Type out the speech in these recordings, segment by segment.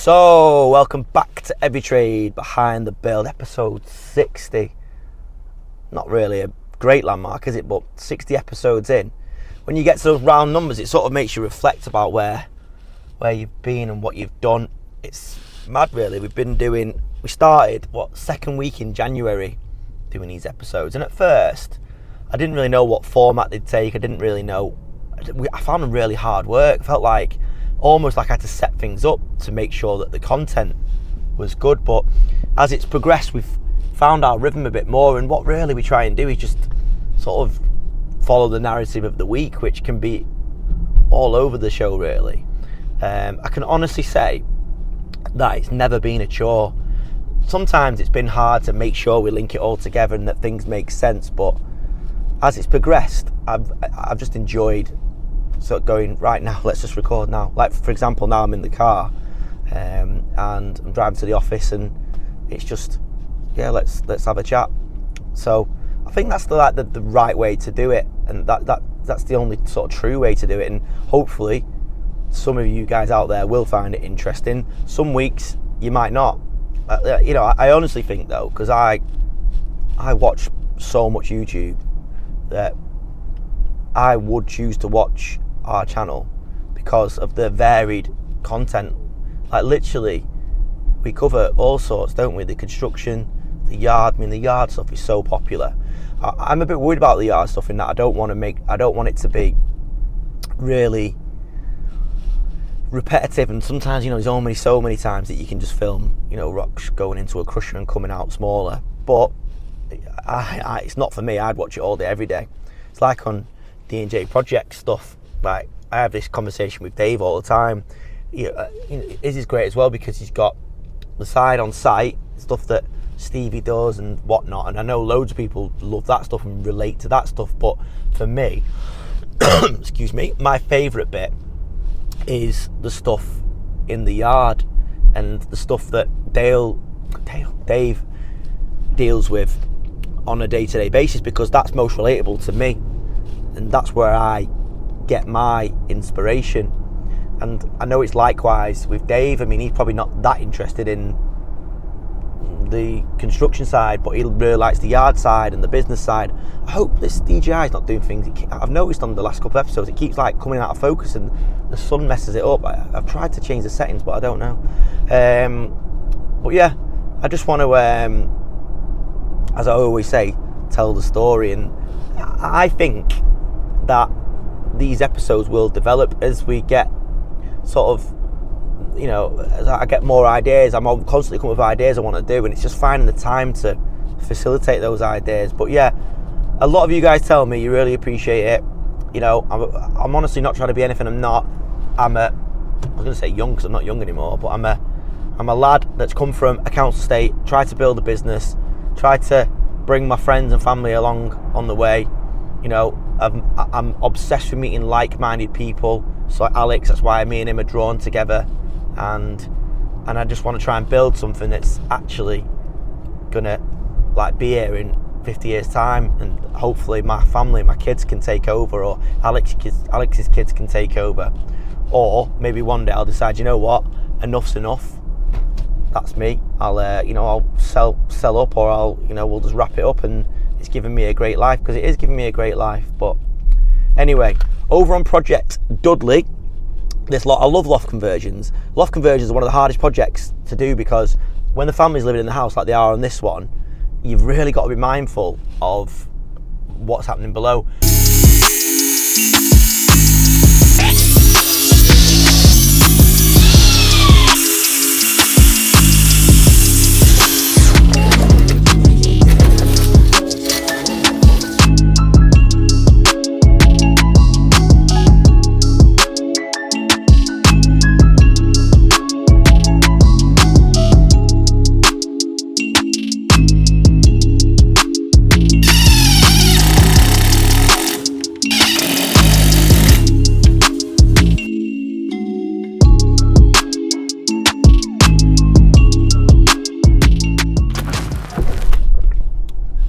So, welcome back to Every Trade Behind the Build, episode 60. Not really a great landmark, is it? But 60 episodes in. When you get to those round numbers, it sort of makes you reflect about where you've been and what you've done. It's mad, really. We started, second week in January doing these episodes. And at first, I didn't really know what format they'd take. I didn't really know. I found them really hard work. Felt like almost like I had to set things up to make sure that the content was good. But as it's progressed, we've found our rhythm a bit more, and what really we try and do is just sort of follow the narrative of the week, which can be all over the show, really. I can honestly say that it's never been a chore. Sometimes it's been hard to make sure we link it all together and that things make sense, but as it's progressed, I've just enjoyed sort of going, right now, let's just record now. Like, for example, now I'm in the car and I'm driving to the office, and it's just, let's have a chat. So I think that's the right way to do it, and that's the only sort of true way to do it. And hopefully some of you guys out there will find it interesting. Some weeks you might not. I honestly think, though, because I watch so much YouTube, that I would choose to watch our channel because of the varied content. Like, literally, we cover all sorts, don't we? The construction, the yard. I mean, the yard stuff is so popular. I'm a bit worried about the yard stuff in that I don't want it to be really repetitive, and sometimes, there's only so many times that you can just film, rocks going into a crusher and coming out smaller. But it's not for me. I'd watch it all day, every day. It's like on D&J project stuff. Like, I have this conversation with Dave all the time. Is great as well, because he's got the side on site stuff that Stevie does and whatnot, and I know loads of people love that stuff and relate to that stuff. But for me, excuse me, my favourite bit is the stuff in the yard and the stuff that Dave deals with on a day-to-day basis, because that's most relatable to me, and that's where I get my inspiration. And I know it's likewise with Dave. I mean, he's probably not that interested in the construction side, but he really likes the yard side and the business side. I hope this DJI is not doing things. I've noticed on the last couple of episodes, it keeps like coming out of focus and the sun messes it up. I've tried to change the settings, but I don't know. But yeah, I just want to, as I always say, tell the story. And I think that these episodes will develop as we get sort of, as I get more ideas. I'm constantly coming with ideas I want to do, and it's just finding the time to facilitate those ideas. But yeah, a lot of you guys tell me you really appreciate it. I'm honestly not trying to be anything I'm not. I was going to say young, because I'm not young anymore, but I'm a lad that's come from a council estate, tried to build a business, tried to bring my friends and family along on the way. I'm obsessed with meeting like-minded people. So like Alex, that's why me and him are drawn together, and I just want to try and build something that's actually gonna be here in 50 years time, and hopefully my family, my kids can take over, or Alex's kids can take over, or maybe one day I'll decide, enough's enough. That's me. I'll sell up, or we'll just wrap it up, and it's given me a great life, because it is giving me a great life. But anyway, over on Project Dudley, I love loft conversions. Loft conversions are one of the hardest projects to do, because when the family's living in the house like they are on this one, you've really got to be mindful of what's happening below.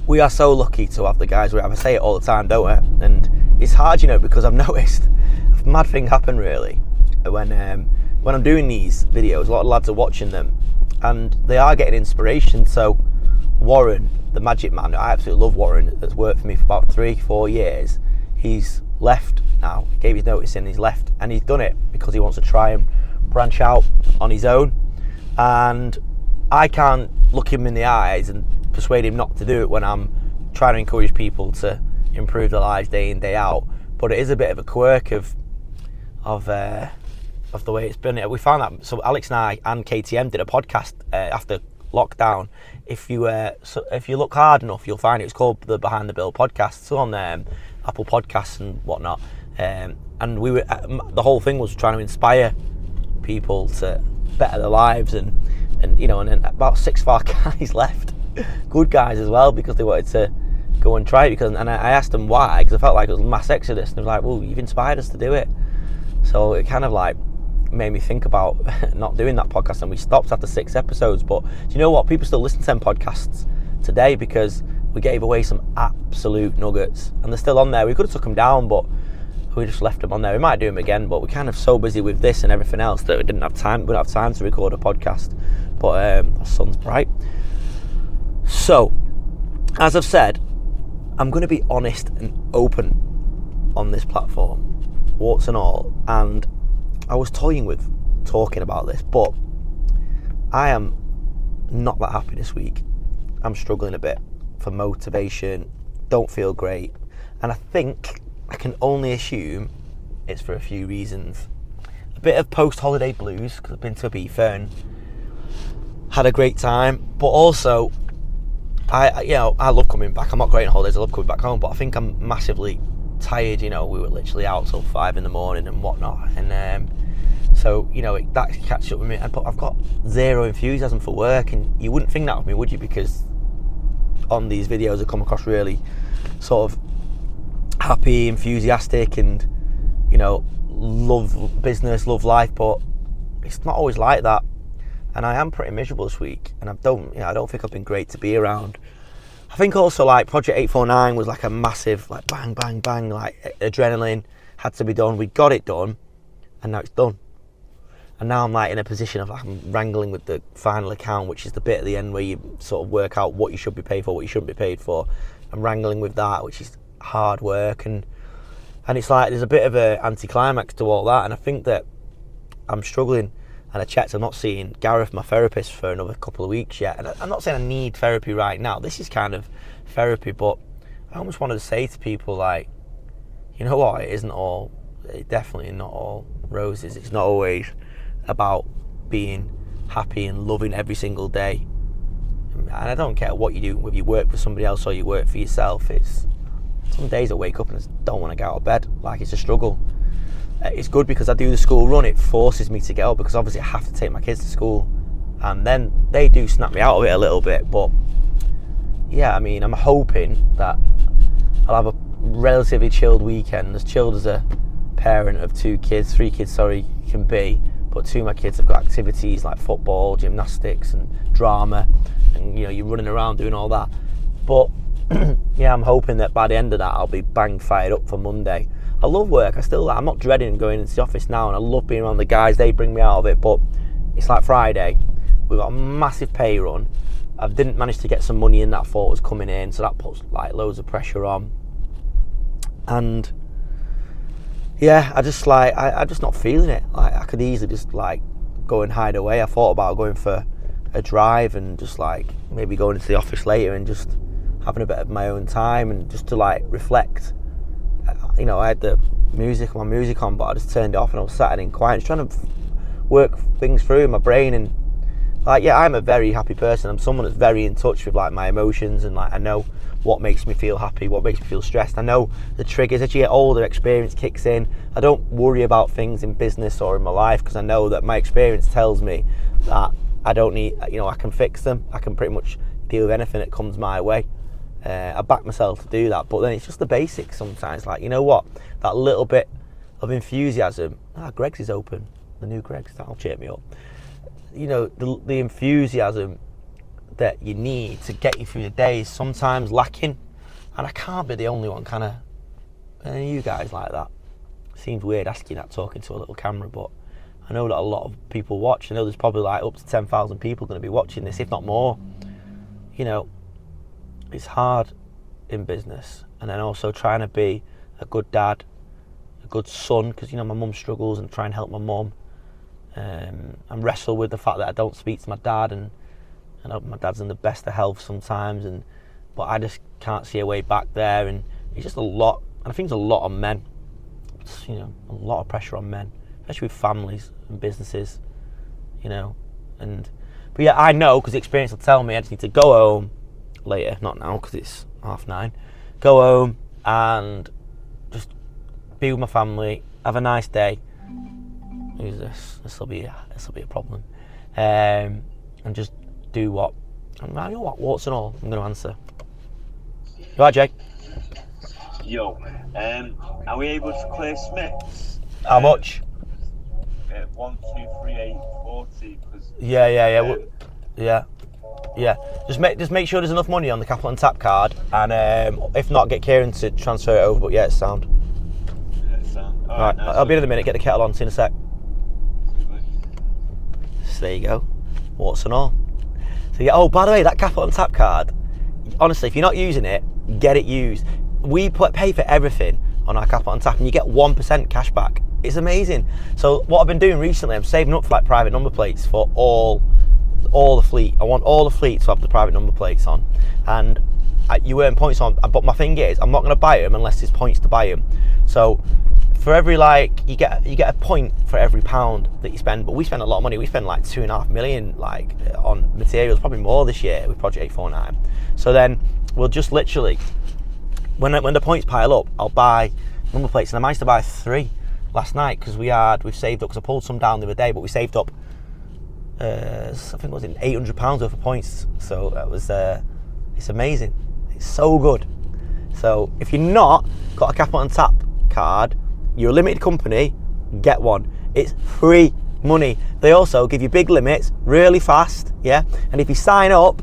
We are so lucky to have the guys we have. I say it all the time, don't I? And it's hard, because I've noticed a mad thing happen, really, when when I'm doing these videos, a lot of lads are watching them and they are getting inspiration. So Warren, the Magic Man, I absolutely love Warren, that's worked for me for about 3-4 years. He's left now, he gave his notice in, he's left, and he's done it because he wants to try and branch out on his own. And I can't look him in the eyes and persuade him not to do it when I'm trying to encourage people to improve their lives day in, day out. But it is a bit of a quirk of the way it's been. We found that, so Alex and I and KTM did a podcast after lockdown. If you look hard enough, you'll find it's called the Behind the Bill podcast. It's on Apple Podcasts and whatnot. And we were the whole thing was trying to inspire people to better their lives, and then about 6 of our guys left, good guys as well, because they wanted to go and try it. And I asked them why, because I felt like it was mass exodus, and they were like, well, you've inspired us to do it. So it kind of like made me think about not doing that podcast, and we stopped after 6 episodes. But do you know what? People still listen to them podcasts today because we gave away some absolute nuggets, and they're still on there. We could have took them down, but we just left them on there. We might do them again, but we're kind of so busy with this and everything else that we didn't have time. We don't have time to record a podcast. But the sun's bright. So, as I've said, I'm going to be honest and open on this platform, warts and all. And I was toying with talking about this, but I am not that happy this week. I'm struggling a bit for motivation, don't feel great, and I think I can only assume it's for a few reasons. A bit of post-holiday blues, because I've been to Ibiza and had a great time, but also I love coming back. I'm not great on holidays, I love coming back home, but I think I'm massively tired. We were literally out till 5 in the morning and whatnot, and so that catches up with me. But I've got zero enthusiasm for work, and you wouldn't think that of me, would you? Because on these videos I come across really sort of happy, enthusiastic, and love business, love life, but it's not always like that. And I am pretty miserable this week, and I don't think I've been great to be around. I think also like Project 849 was like a massive like bang bang bang, like adrenaline had to be done. We got it done, and now it's done. And now I'm like in a position of like I'm wrangling with the final account, which is the bit at the end where you sort of work out what you should be paid for, what you shouldn't be paid for. I'm wrangling with that, which is hard work, and it's like there's a bit of a anticlimax to all that. And I think that I'm struggling. And I checked, I'm not seeing Gareth, my therapist, for another couple of weeks yet. And I'm not saying I need therapy right now. This is kind of therapy, but I almost wanted to say to people, like, you know what, it's definitely not all roses. It's not always about being happy and loving every single day. And I don't care what you do, whether you work for somebody else or you work for yourself. It's some days I wake up and I just don't want to get out of bed. Like, it's a struggle. It's good because I do the school run. It forces me to get up because obviously I have to take my kids to school, and then they do snap me out of it a little bit. But yeah, I mean, I'm hoping that I'll have a relatively chilled weekend, as chilled as a parent of 3 kids can be. But 2 of my kids have got activities like football, gymnastics and drama, and you're running around doing all that. But yeah, I'm hoping that by the end of that I'll be bang fired up for Monday. I love work. I'm not dreading going into the office now, and I love being around the guys. They bring me out of it. But it's like Friday. We've got a massive pay run. I didn't manage to get some money in that I thought was coming in, so that puts like loads of pressure on. And yeah, I'm just not feeling it. Like, I could easily just like go and hide away. I thought about going for a drive and just like maybe going into the office later and just having a bit of my own time and just to like reflect. I had my music on, but I just turned it off and I was sat in quiet, just trying to work things through in my brain. And like, yeah, I'm a very happy person. I'm someone that's very in touch with like my emotions, and like I know what makes me feel happy, what makes me feel stressed. I know the triggers. As you get older, experience kicks in. I don't worry about things in business or in my life because I know that my experience tells me that I don't need, I can fix them. I can pretty much deal with anything that comes my way. I back myself to do that, but then it's just the basics sometimes. Like, you know what, that little bit of enthusiasm. Greggs is open, the new Greggs, that'll cheer me up. The enthusiasm that you need to get you through the day is sometimes lacking, and I can't be the only one. Kind of, you guys like that? Seems weird asking that, talking to a little camera, but I know that a lot of people watch. I know there's probably like up to 10,000 people going to be watching this, if not more. You know, it's hard in business, and then also trying to be a good dad, a good son, because, you know, my mum struggles, and try and help my mum, and wrestle with the fact that I don't speak to my dad, and I know my dad's in the best of health sometimes, but I just can't see a way back there, and it's just a lot, and I think it's a lot on men. It's, you know, a lot of pressure on men, especially with families and businesses, you know. But yeah, I know, because experience will tell me I just need to go home later, not now because it's 9:30, go home and just be with my family, have a nice day. Who's this? This will be a problem. And just do what? You know what? Warts and all. I'm going to answer. You alright, Jay? Yo, are we able to clear Smiths? How much? 1, 2, 3, 8, 40. Yeah. Just make sure there's enough money on the Capital and Tap card, and if not, get Kieran to transfer it over. But yeah, it's sound. Yeah, it's sound. Alright, nice. I'll be in a minute. Get the kettle on. See you in a sec. So there you go. Warts and all. So yeah. Oh, by the way, that Capital and Tap card. Honestly, if you're not using it, get it used. We pay for everything on our Capital and Tap, and you get 1% cash back. It's amazing. So what I've been doing recently, I'm saving up for like private number plates for all the fleet. I want all the fleet to have the private number plates on, and you earn points on. But my thing is, I'm not going to buy them unless there's points to buy them. So for every, like, you get a point for every £1 that you spend. But we spend a lot of money. We spend like 2.5 million like on materials, probably more this year with Project 849. So then we'll just literally, when the points pile up, I'll buy number plates, and I managed to buy 3 last night because we've saved up, because I pulled some down the other day, but we saved up I think it was £800 worth of points. So that was it's amazing. It's so good. So if you're not got a Capital and Tap card, you're a limited company, get one. It's free money. They also give you big limits really fast, yeah. And if you sign up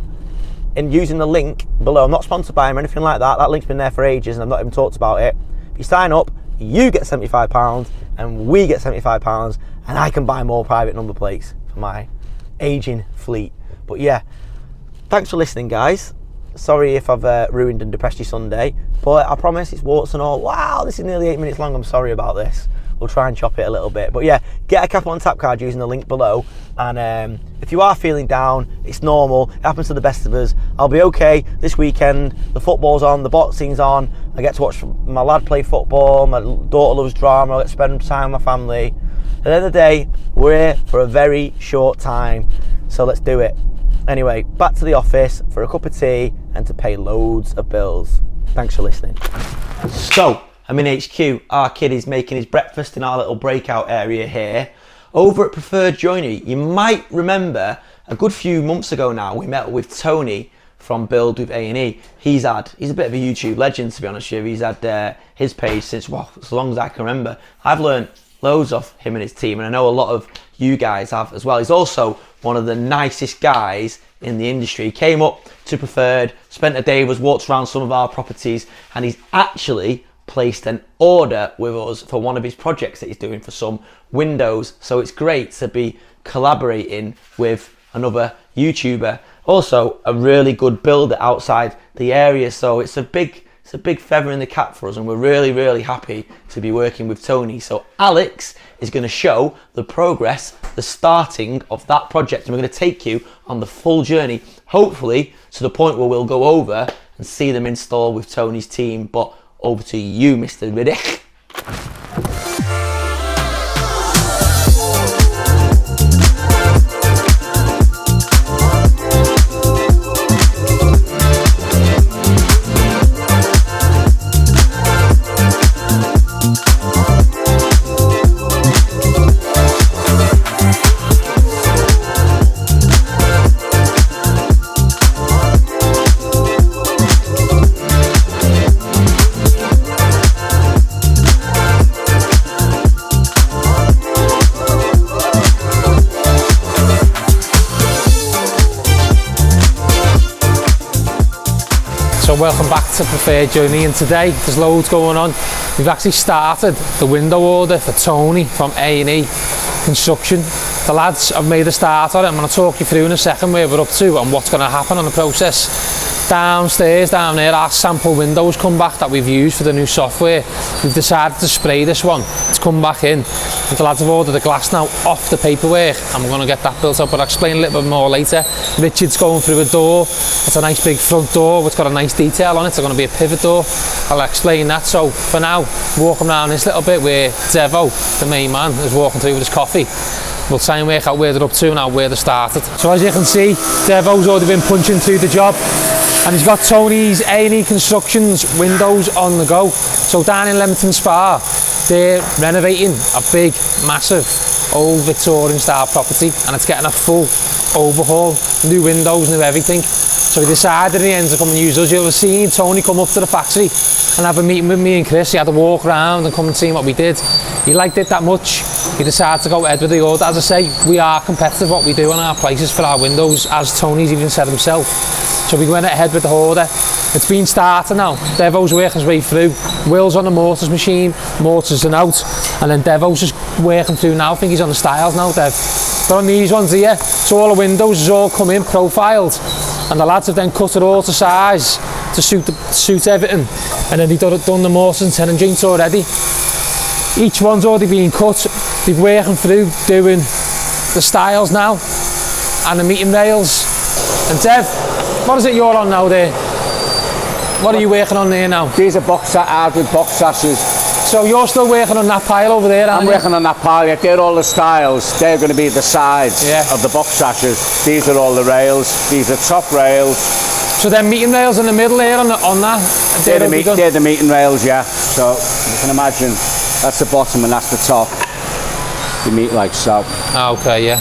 and using the link below, I'm not sponsored by them or anything like that. That link's been there for ages and I've not even talked about it. If you sign up, you get £75 and we get £75, and I can buy more private number plates for my aging fleet. But yeah, thanks for listening, guys. Sorry if I've ruined and depressed your Sunday, but I promise it's warts and all. Wow, this is nearly 8 minutes long. I'm sorry about this. We'll try and chop it a little bit. But yeah, get a Capital and Tap card using the link below. And if you are feeling down, it's normal. It happens to the best of us. I'll be okay this weekend. The football's on, the boxing's on. I get to watch my lad play football. My daughter loves drama. I get to spend time with my family. At the end of the day, we're here for a very short time. So let's do it. Anyway, back to the office for a cup of tea and to pay loads of bills. Thanks for listening. So, I'm in HQ. Our kid is making his breakfast in our little breakout area here. Over at Preferred Joinery, you might remember a good few months ago now, we met with Tony from Build with A&E. He's a bit of a YouTube legend, to be honest with you. He's had his page since, well, as long as I can remember. I've learned loads off him and his team, and I know a lot of you guys have as well. He's also one of the nicest guys in the industry. He came up to Preferred, spent a day, walked around some of our properties, and he's actually placed an order with us for one of his projects that he's doing for some windows. So it's great to be collaborating with another YouTuber. Also a really good builder outside the area. So it's a big feather in the cap for us, and we're really, really happy to be working with Tony. So Alex is going to show the progress, the starting of that project, and we're going to take you on the full journey, hopefully to the point where we'll go over and see them install with Tony's team. But over to you, Mr. Riddick. Welcome back to Preferred Joinery, and today there's loads going on. We've actually started the window order for Tony from A&E. construction. The lads have made a start on it. I'm going to talk you through in a second where we're up to and what's going to happen on the process. Downstairs, down there, our sample windows come back that we've used for the new software. We've decided to spray this one. It's come back in. The lads have ordered the glass now off the paperwork and we're going to get that built up, but I'll explain a little bit more later. Richard's going through a door. It's a nice big front door. It's got a nice detail on it. It's going to be a pivot door. I'll explain that. So for now, walking around this little bit where 𝗕𝗨𝗟𝗃, the main man, is walking through with his coffee. We'll try and work out where they're up to now, where they started. So as you can see, 𝗕𝗨𝗟𝗃's already been punching through the job. And he's got Tony's A&E Constructions windows on the go. So down in Leamington Spa, they're renovating a big, massive, old Victorian style property and it's getting a full overhaul, new windows, new everything. So he decided in the end to come and use us. You'll have seen Tony come up to the factory and have a meeting with me and Chris. He had to walk around and come and see what we did. He liked it that much. He decided to go ahead with the order. As I say, we are competitive what we do on our prices for our windows, as Tony's even said himself. So we went ahead with the order. It's been started now. 𝗕𝗨𝗟𝗃's working his way through. Will's on the mortars machine, mortars are out, and then 𝗕𝗨𝗟𝗃's just working through now. I think he's on the stiles now, Dev. But on these ones here, so all the windows has all come in profiled, and the lads have then cut it all to size to suit everything. And then they've done the mortars and tenon joints already. Each one's already been cut. They're working through doing the stiles now and the meeting rails. And Dev, what is it you're on now there? What are you working on there now? These are hardwood box sashes. So you're still working on that pile over there, aren't you? I'm working on that pile, yeah. They're all the stiles. They're going to be the sides of the box sashes. These are all the rails. These are top rails. So they're meeting rails in the middle there on that? They're the meeting rails, yeah. So you can imagine that's the bottom and that's the top. They meet like so. Okay, yeah.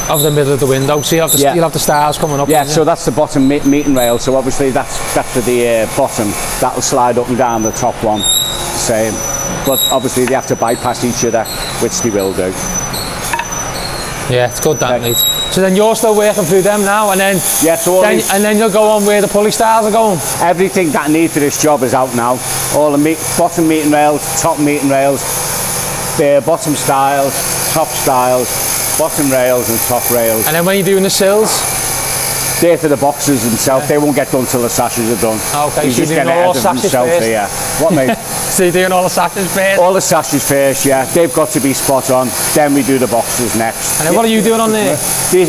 Of the middle of the window, so you'll have the stars coming up. Yeah, so that's the bottom meeting rail. So obviously that's for the bottom. That'll slide up and down the top one. Same, but obviously they have to bypass each other, which they will do. Yeah, it's good that, mate. So then you're still working through them now, and then and then you'll go on where the pulley stars are going. Everything that I need for this job is out now. All the bottom meeting rails, top meeting rails, the bottom stiles, top stiles, bottom rails and top rails. And then when you're doing the sills? They're for the boxes themselves. They won't get done till the sashes are done. Okay, He's so just you're doing all the sashes first? Yeah. What, mate? So you're doing all the sashes first? All the sashes first, yeah. They've got to be spot on. Then we do the boxes next. And then what are you doing on there?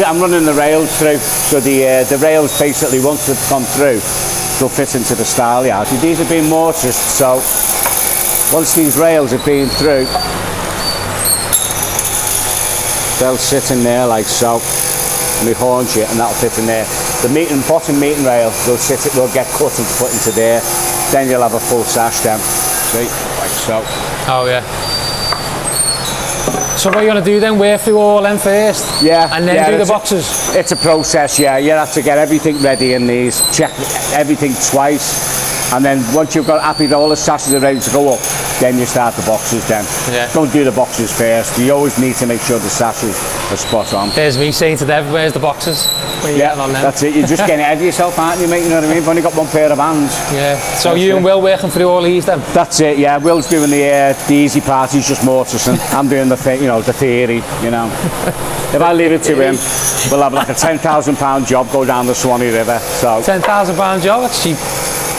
I'm running the rails through. So the rails basically, once they've gone through, they'll fit into the stile yard. These have been mortared, so once these rails have been through, they'll sit in there like so, and we haunch it, and that'll fit in there. The bottom meeting rail will get cut and put into there. Then you'll have a full sash then. See, like so. Oh yeah. So what are you going to do then? Wear through all them first? Yeah. And then do the boxes? It's a process, yeah. You have to get everything ready in these, check everything twice, and then once you've got happy that all the sashes are ready to go up, then you start the boxes then. Yeah. Don't do the boxes first. You always need to make sure the sashes are spot on. There's me saying to Dev, where's the boxes? When you're getting on them. That's it. You're just getting ahead of yourself, aren't you, mate? You know what I mean? You've only got one pair of hands. Yeah. So you and Will working through all these then? That's it, yeah. Will's doing the easy part. He's just mortising. I'm doing the theory, you know. If I leave it to him, we'll have like a £10,000 job go down the Swanee River. So £10,000 job? That's cheap.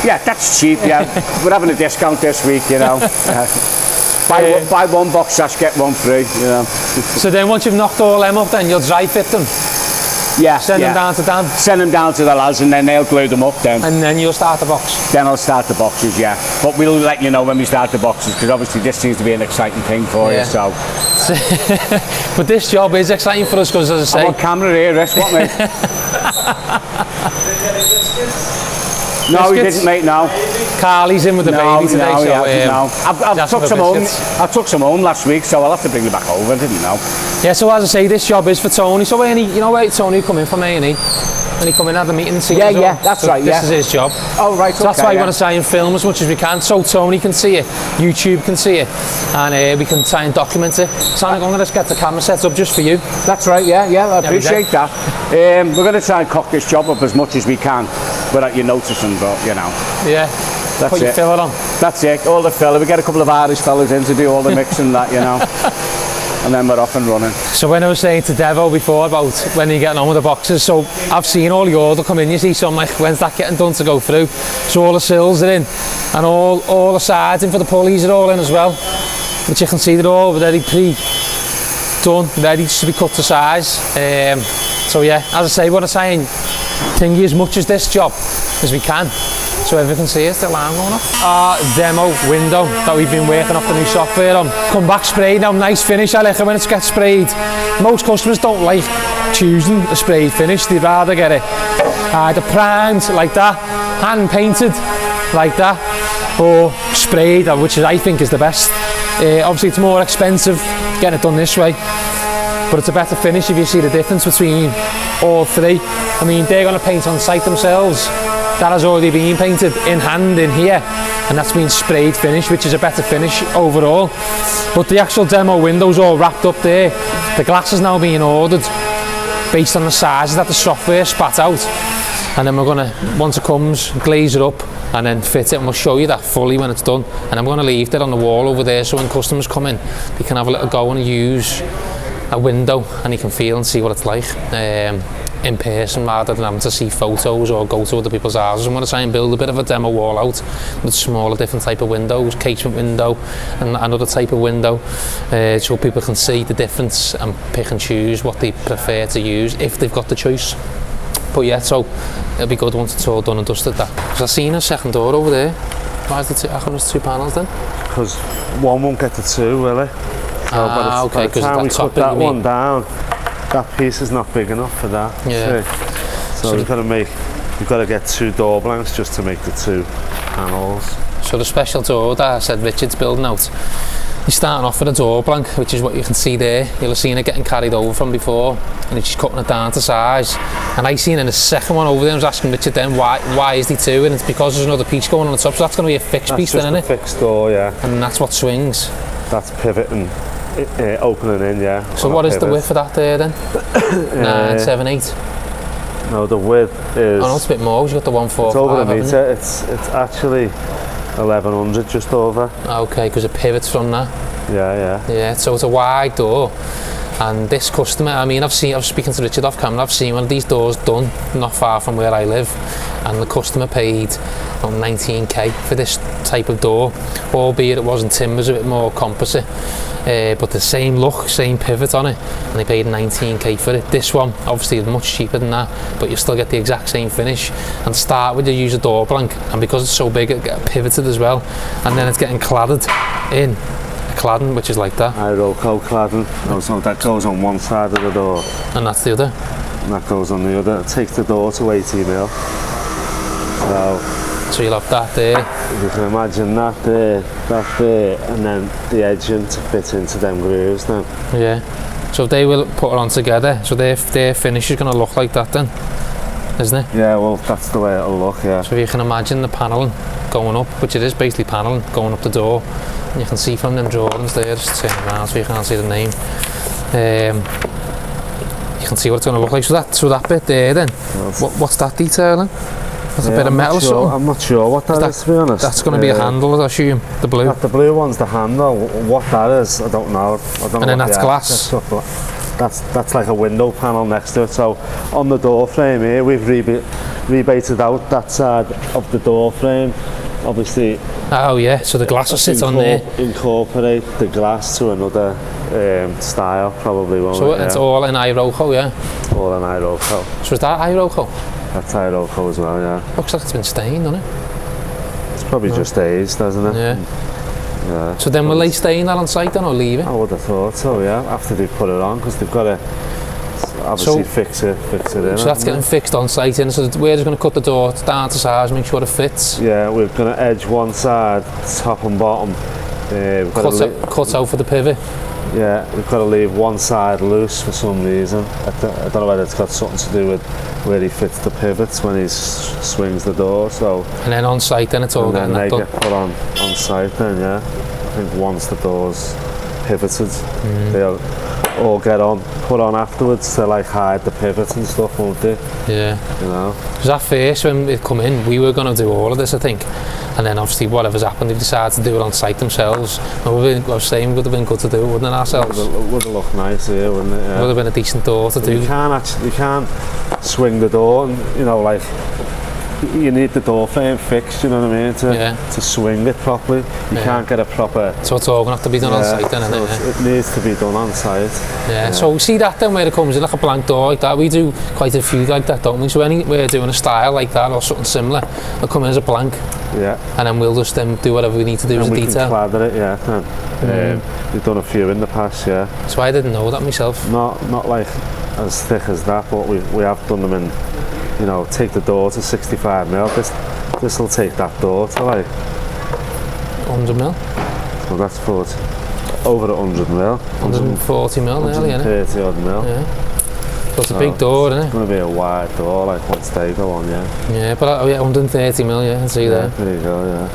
Yeah, that's cheap, yeah. We're having a discount this week, you know. Buy one box sash, get one free, you know. So then once you've knocked all them up, then you'll dry fit them? Yeah. Send them down to Dan? Send them down to the lads and then they'll glue them up then. And then you'll start the box? Then I'll start the boxes, yeah. But we'll let you know when we start the boxes, because obviously this seems to be an exciting thing for you, so. But this job is exciting for us, because as I say... I'm on camera here, Rich, what, mate? No, he didn't, mate, no. Carly's in with the baby today, I took some home last week, so I'll have to bring them back over, didn't know. Yeah, so as I say, this job is for Tony. So when Tony come in from A&E, and he come in and have the meeting and see it. Yeah, that's right, This is his job. Oh, right, so that's why we want to try and film as much as we can, so Tony can see it, YouTube can see it, and we can try and document it. So I'm going to get the camera set up just for you. That's right, yeah, I appreciate that. We're going to try and cock this job up as much as we can, without you noticing, but, you know. Yeah. That's Put your filler on. That's it, all the filler. We get a couple of Irish fellas in to do all the mix and that, you know. and then we're off and running. So when I was saying to Devo before about when you're getting on with the boxes, so I've seen all the order come in, you see, so I'm like, when's that getting done to go through? So all the sills are in, and all the sides in for the pulleys are all in as well, which you can see they're all already pre-done, ready to be cut to size. So yeah, as I say, what I'm saying, thingy as much as this job as we can, so everyone can see it's the alarm going off. Our demo window that we've been working off the new software on. Come back sprayed now, nice finish. I like it when it gets sprayed. Most customers don't like choosing a sprayed finish, they'd rather get it either primed like that, hand painted like that, or sprayed, which I think is the best. Obviously it's more expensive getting it done this way, but it's a better finish if you see the difference between all three. I mean, they're going to paint on site themselves. That has already been painted in hand in here, and that's been sprayed finish, which is a better finish overall. But the actual demo window's all wrapped up there. The glass is now being ordered based on the sizes that the software spat out, and then we're going to, once it comes, glaze it up and then fit it, and we'll show you that fully when it's done. And I'm going to leave that on the wall over there, so when customers come in, they can have a little go and use a window, and you can feel and see what it's like in person, rather than having to see photos or go to other people's houses. I'm going to try and build a bit of a demo wall out with smaller different type of windows, casement window and another type of window, so people can see the difference and pick and choose what they prefer to use if they've got the choice. But yeah, so it'll be good once it's all done and dusted that. Because I've seen a second door over there. Why is the how come there's two panels then? Because one won't get the two, will it? So okay, by the because time we top put that one down, that piece is not big enough for that. Yeah. So we've got to get two door blanks just to make the two panels. So the special door that I said Richard's building out, he's starting off with a door blank, which is what you can see there. You'll have seen it getting carried over from before, and he's just cutting it down to size. And I seen in the second one over there, I was asking Richard then why is there two, and it's because there's another piece going on the top, so that's going to be a fixed piece then, isn't it? Fixed door, yeah. And that's what swings. That's pivoting, opening in, yeah. So what is the width for that there then? 9, 7, 8? No, the width is... Oh no, it's a bit more, you've got the 145. It's over a metre, it's actually 1100 just over. Okay, because it pivots from that. Yeah. Yeah, so it's a wide door. And this customer, I mean, I was speaking to Richard off camera, I've seen one of these doors done not far from where I live, and the customer paid about 19k for this type of door, albeit it wasn't timber, it was a bit more composite, but the same look, same pivot on it, and they paid 19k for it. This one obviously is much cheaper than that, but you still get the exact same finish. And to start with, you use a door blank, and because it's so big, it gets pivoted as well, and then it's getting cladded in. Cladding, which is like that. 𝗕𝗨𝗚𝗟𝗃 cladding. So that goes on one side of the door. And that's the other. And that goes on the other. It takes the door to 80 mil. So you'll have that there. You can imagine that there, and then the edging to fit into them grooves then. Yeah. So they will put it on together, so their finish is going to look like that then, isn't it? Yeah, well that's the way it'll look, yeah. So if you can imagine the panelling going up, which it is basically panelling going up the door, and you can see from them drawings there, just turn around so you can't see the name, you can see what it's going to look like. So that bit there then, what's that detailing? That's a bit of metal or something? I'm not sure what that is, to be honest. That's going to be a handle, I assume, the blue. The blue one's the handle. What that is, I don't know. And then that's glass. That's like a window panel next to it. So on the door frame here, we've rebaited out that side of the door frame. Obviously. Oh yeah, so the glass will sit on there. Incorporate the glass to another style, probably, won't so it? So it's all in 𝗕𝗨𝗃, yeah? All in 𝗕𝗨𝗃. So is that 𝗕𝗨𝗃? That's 𝗕𝗨𝗃 as well, yeah. Looks like it's been stained, doesn't it? It's probably just aged, doesn't it? Yeah. So then will they stain that on site then, or leave it? I would have thought so, yeah, after they've put it on, because they've got to obviously fix it in. So that's getting fixed on site, and so we're just going to cut the door down to size, make sure it fits. Yeah, we're going to edge one side, top and bottom. Cut out for the pivot. Yeah, we've got to leave one side loose for some reason. I don't know whether it's got something to do with where he fits the pivots when he swings the door. So. And then on site, then it's all getting done. And then they get put on site then, yeah. I think once the door's pivoted. They'll all get on, put on afterwards to like hide the pivot and stuff, won't they? Yeah. You know? Because at first when it come in, we were going to do all of this, I think. And then obviously whatever's happened, they decided to do it on site themselves. And I was saying it would have been good to do it, wouldn't it, ourselves? It would have looked nice here, wouldn't it? Yeah. Would have been a decent door to do. You can't swing the door, and you know, like, you need the door frame fixed, you know what I mean, to swing it properly. You can't get a proper... So it's all going to have to be done on site then, so isn't it? It needs to be done on site. Yeah, so see that then where it comes in like a blank door like that, we do quite a few like that, don't we? So when we're doing a style like that or something similar, it'll come in as a blank. Yeah. And then we'll just do whatever we need to do as a detail. And we can cladder it, yeah. We've done a few in the past, yeah. So I didn't know that myself. Not like as thick as that, but we have done them in, you know, take the door to 65mm. This will take that door to like 100mm. So that's for over 100mm. 140mm nearly, isn't it? 130 odd mil. Yeah. So it's a big door, isn't it? It's going to be a wide door, like once they go on, yeah. Yeah, but 130mm, yeah, I can see there. There you go, yeah.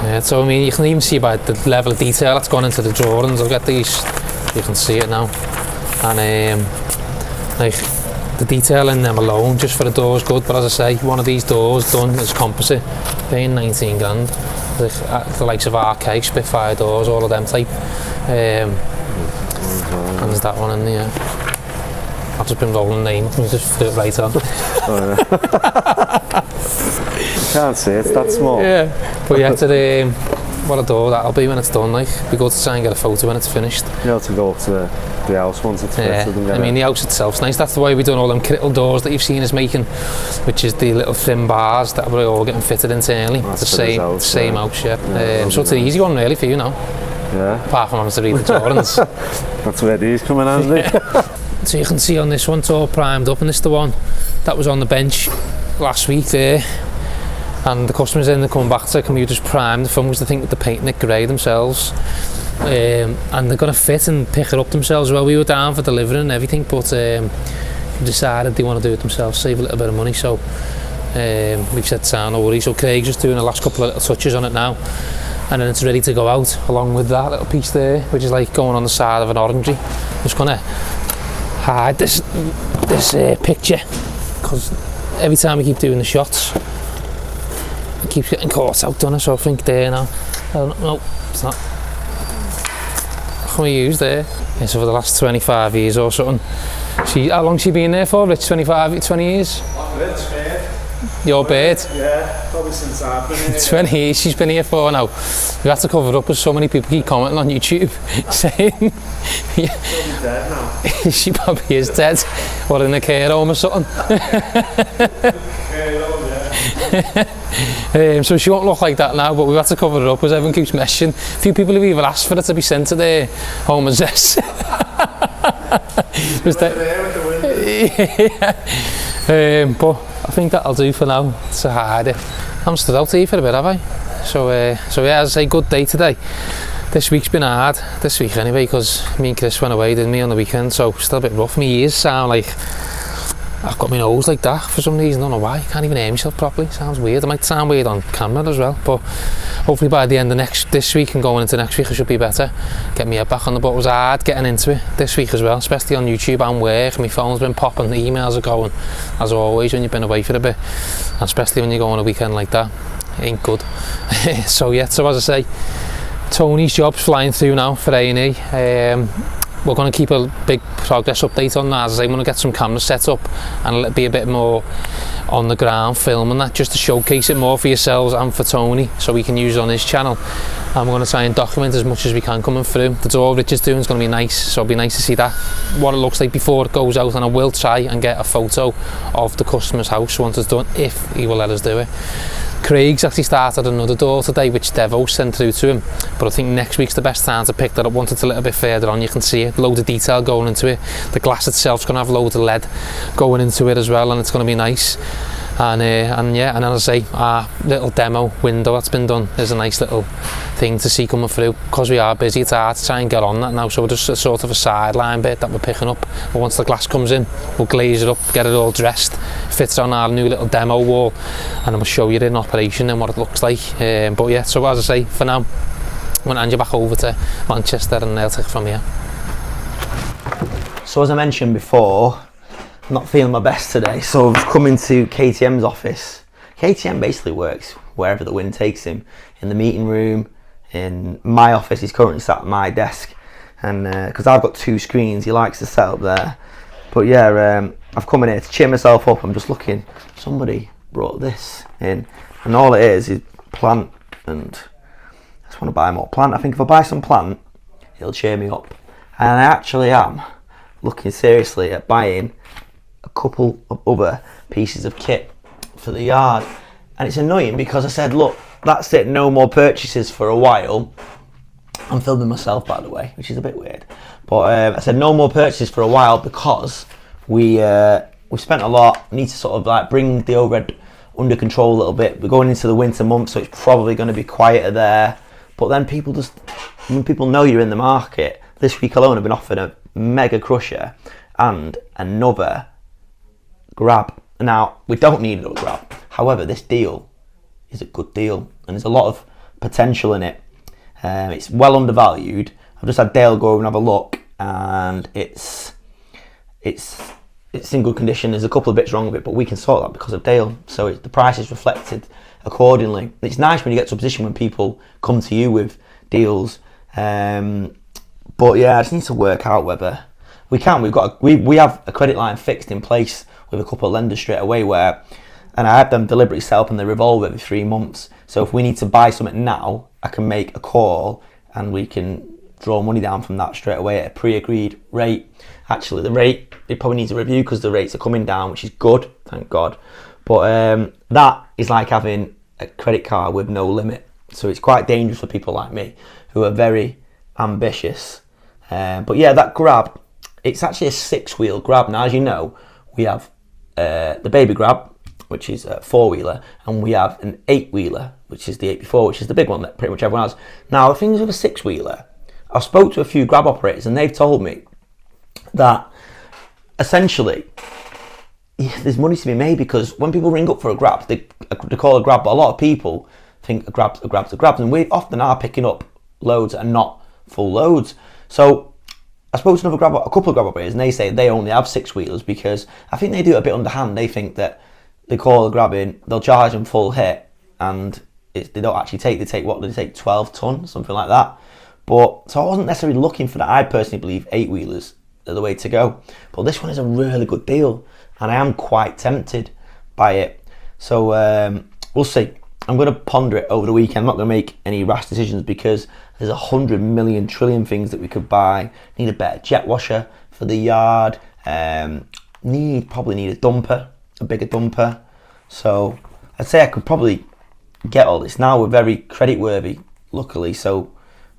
Yeah, so I mean, you can even see by the level of detail that's gone into the drawings. I'll get these, you can see it now. And like, the detail in them alone just for the door is good, but as I say, one of these doors done as composite, paying 19 grand. The likes of RK, Spitfire doors, all of them type. And there's that one in there. I've just been rolling the name, I just put it right on. You can't see it, it's that small. Yeah, but yeah, what a door that'll be when it's done, like. It'll be good to try and get a photo when it's finished. You'll have to go up to the house once it's fitted and get I mean, the house itself's nice. That's the way we've done all them critical doors that you've seen us making, which is the little thin bars that we're all getting fitted internally. That's the same house, yeah. So it's an easy one really for you now. Yeah. Apart from having to read the drawings. That's where these come in handy. So you can see on this one, it's all primed up, and this is the one that was on the bench last week there. And the customers then, they come back to, can we just prime the fungus, I think, with the painting it grey themselves. And they're going to fit and pick it up themselves. Well, we were down for delivering and everything, but decided they want to do it themselves, save a little bit of money. So we've said, no worries. So Craig's just doing the last couple of little touches on it now. And then it's ready to go out, along with that little piece there, which is like going on the side of an orangey. I'm just going to hide this picture, because every time we keep doing the shots, it keeps getting caught out, doesn't it? So I think there now. No, it's not. What can we use there? Yeah, so for the last 25 years or something. How long's she been there for, Rich? 20 years? Your bird? Yeah, probably since I've been here. 20 years she's been here for now. We have to cover it up because so many people keep commenting on YouTube saying She'll be dead now. she probably is dead, or in a care home or something. So she won't look like that now, but we've had to cover it up because everyone keeps messaging. A few people have even asked for it to be sent to their home and zest. But I think that'll do for now to hide it. I'm stood out here for a bit, have I? So yeah, as I say, good day today. This week's been hard, this week anyway, because me and Chris went away, didn't we, on the weekend, so still a bit rough. My ears sound like I've got my nose like that for some reason, I don't know why. I can't even hear myself properly, sounds weird. It might sound weird on camera as well, but hopefully by the end of this week and going into next week I should be better. Get me head back on the boat. It was hard getting into it this week as well, especially on YouTube and work. My phone's been popping, the emails are going, as always when you've been away for a bit, and especially when you go on a weekend like that, it ain't good. So yeah, so as I say, Tony's job's flying through now for A&E. We're going to keep a big progress update on that. As I say, I'm going to get some cameras set up and be a bit more on the ground filming that, just to showcase it more for yourselves and for Tony, so we can use it on his channel. And we're going to try and document as much as we can coming through. The door Rich is doing is going to be nice, so it'll be nice to see that, what it looks like before it goes out. And I will try and get a photo of the customer's house once it's done, if he will let us do it. Craig's actually started another door today, which Devo sent through to him, but I think next week's the best time to pick that up once it's a little bit further on. You can see it, loads of detail going into it. The glass itself's going to have loads of LED going into it as well, and it's going to be nice. And yeah, and as I say, our little demo window that's been done is a nice little thing to see coming through. Because we are busy, it's hard to try and get on that now, so we're just a sort of a sideline bit that we're picking up. But once the glass comes in, we'll glaze it up, get it all dressed, fits on our new little demo wall, and then we'll show you it in operation and what it looks like. But yeah, so as I say, for now, I'm going to hand you back over to Manchester and they'll take it from here. So as I mentioned before, I'm not feeling my best today, so I've come into KTM's office. KTM basically works wherever the wind takes him. In the meeting room, in my office, he's currently sat at my desk. And because I've got 2 screens, he likes to set up there. But yeah, I've come in here to cheer myself up. I'm just looking, somebody brought this in. And all it is plant, and I just want to buy more plant. I think if I buy some plant, it'll cheer me up. And I actually am looking seriously at buying a couple of other pieces of kit for the yard. And it's annoying because I said, look, that's it, no more purchases for a while. I'm filming myself, by the way, which is a bit weird. But I said no more purchases for a while because we spent a lot. We need to sort of like bring the overhead under control a little bit. We're going into the winter months, so it's probably going to be quieter there. But then when people know you're in the market, this week alone I've been offered a mega crusher and another grab. Now, we don't need another grab. However, this deal is a good deal and there's a lot of potential in it. It's well undervalued. I've just had Dale go over and have a look, and it's in good condition. There's a couple of bits wrong with it, but we can sort that because of Dale. So the price is reflected accordingly. It's nice when you get to a position when people come to you with deals. But yeah, I just need to work out whether we can. We have a credit line fixed in place with a couple of lenders straight away and I have them deliberately sell up and they revolve every 3 months. So if we need to buy something now, I can make a call and we can draw money down from that straight away at a pre-agreed rate. Actually, the rate, it probably needs a review because the rates are coming down, which is good, thank God. But that is like having a credit card with no limit. So it's quite dangerous for people like me who are very ambitious. But yeah, that grab, it's actually a 6-wheel grab. Now, as you know, we have the baby grab, which is a 4-wheeler, and we have an 8-wheeler, which is the 8x4, which is the big one that pretty much everyone has. Now, the thing is with a 6-wheeler, I've spoke to a few grab operators and they've told me that essentially there's money to be made because when people ring up for a grab, they call a grab, but a lot of people think a grab's a grab's a grab, and we often are picking up loads and not full loads. So I spoke to a couple of grab operators and they say they only have 6-wheelers because I think they do it a bit underhand. They think that they call a grab in, they'll charge them full hit, and they don't actually take, they take 12 ton, something like that. But so I wasn't necessarily looking for that. I personally believe 8-wheelers are the way to go. But this one is a really good deal, and I am quite tempted by it. So we'll see. I'm going to ponder it over the weekend. I'm not going to make any rash decisions because there's 100 million trillion things that we could buy. Need a better jet washer for the yard. Probably need a dumper, a bigger dumper. So I'd say I could probably get all this now. We're very credit worthy, luckily. So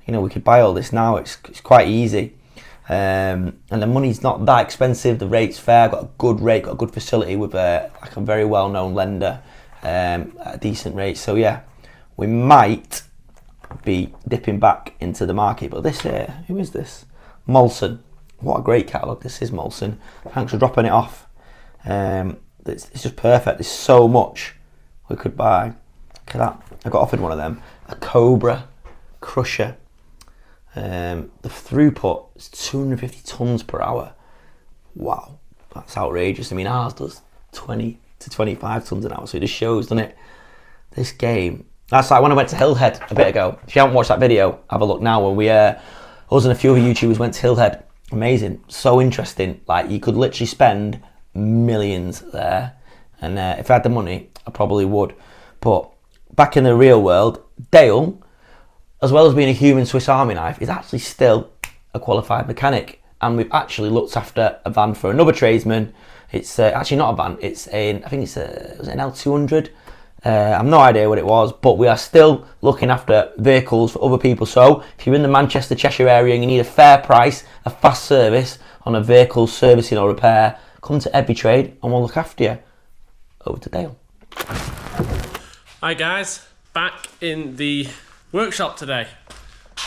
we could buy all this now. It's quite easy. And the money's not that expensive. The rate's fair. I've got a good rate, got a good facility with a very well-known lender at a decent rate. So yeah, we might be dipping back into the market. But this here, who is this? Molson. What a great catalogue. This is Molson. Thanks for dropping it off. It's just perfect. There's so much we could buy. Look at that. I got offered one of them. A Cobra crusher. The throughput is 250 tons per hour. Wow, that's outrageous. I mean, ours does 20 to 25 tons an hour, so it just shows, doesn't it? This game. That's like when I went to Hillhead a bit ago. If you haven't watched that video, have a look now. When us and a few other YouTubers went to Hillhead. Amazing, so interesting. Like you could literally spend millions there, and if I had the money, I probably would. But back in the real world, Dale, as well as being a human Swiss Army knife, is actually still a qualified mechanic. And we've actually looked after a van for another tradesman. It's actually not a van, it's I think it's was it an L200? I have no idea what it was, but we are still looking after vehicles for other people. So if you're in the Manchester, Cheshire area and you need a fair price, a fast service on a vehicle servicing or repair, come to Every Trade and we'll look after you. Over to Dale. Hi guys, back in the workshop today.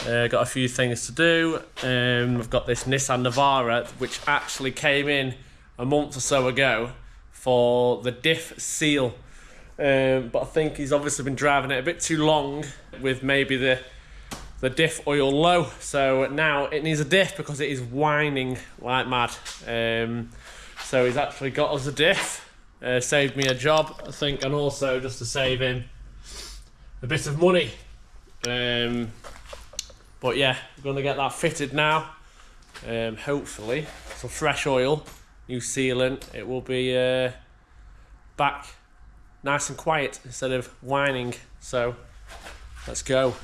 Got a few things to do. We've got this Nissan Navara which actually came in a month or so ago for the diff seal, but I think he's obviously been driving it a bit too long with maybe the the diff oil low, so now it needs a diff because it is whining like mad. So he's actually got us a diff, saved me a job, I think, and also just to save him a bit of money. But yeah, we're going to get that fitted now. Hopefully, some fresh oil, new sealant, it will be back nice and quiet instead of whining. So let's go.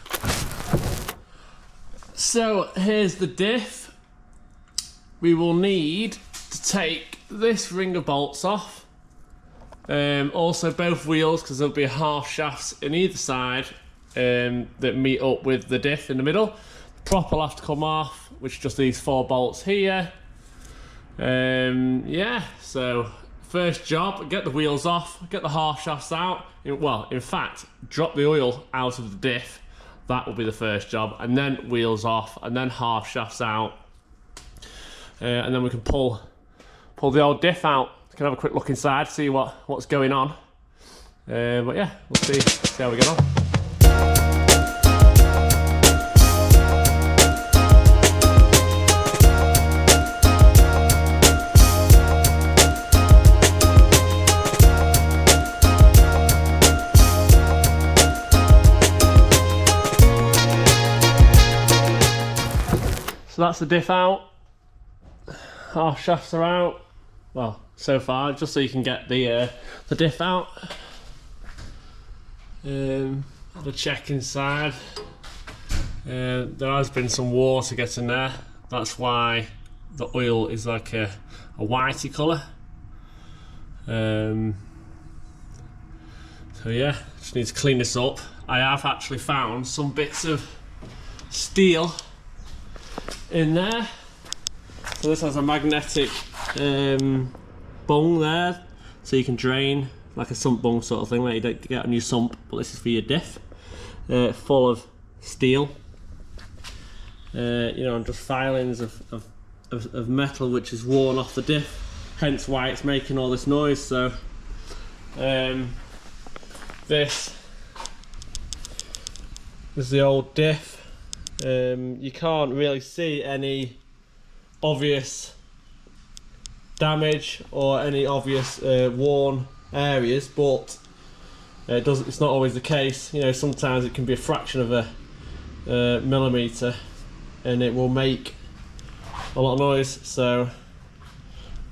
So here's the diff. We will need to take this ring of bolts off. Also both wheels, because there'll be half shafts in either side that meet up with the diff in the middle. The prop will have to come off, which is just these 4 bolts here. Yeah, so first job, get the wheels off, get the half shafts out. Well, in fact, drop the oil out of the diff. That will be the first job, and then wheels off, and then half shafts out, and then we can pull the old diff out. We can have a quick look inside, see what's going on. But yeah, we'll see how we get on. So that's the diff out, half shafts are out, well, so far, just so you can get the diff out. Had a check inside. There has been some water getting there, that's why the oil is like a whitey colour. So yeah, just need to clean this up. I have actually found some bits of steel in there. So this has a magnetic bung there, so you can drain like a sump bung sort of thing, like you don't get on your sump, but this is for your diff. Full of steel, you know, and just filings of metal which is worn off the diff, hence why it's making all this noise. So this is the old diff. You can't really see any obvious damage or any obvious worn areas, but it's not always the case. You know, sometimes it can be a fraction of a millimetre and it will make a lot of noise. So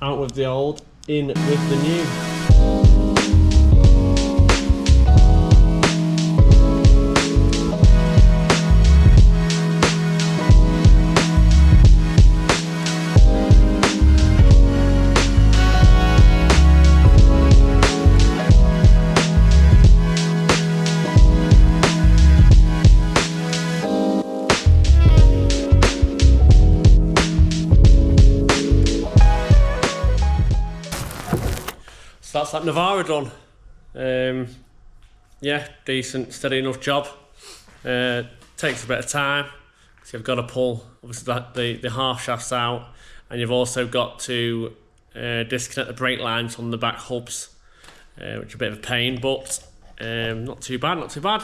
out with the old, in with the new. So that's that Navara done. Yeah, decent, steady enough job. Takes a bit of time, so you've got to pull obviously the half shafts out, and you've also got to disconnect the brake lines from the back hubs, which is a bit of a pain, but not too bad, not too bad.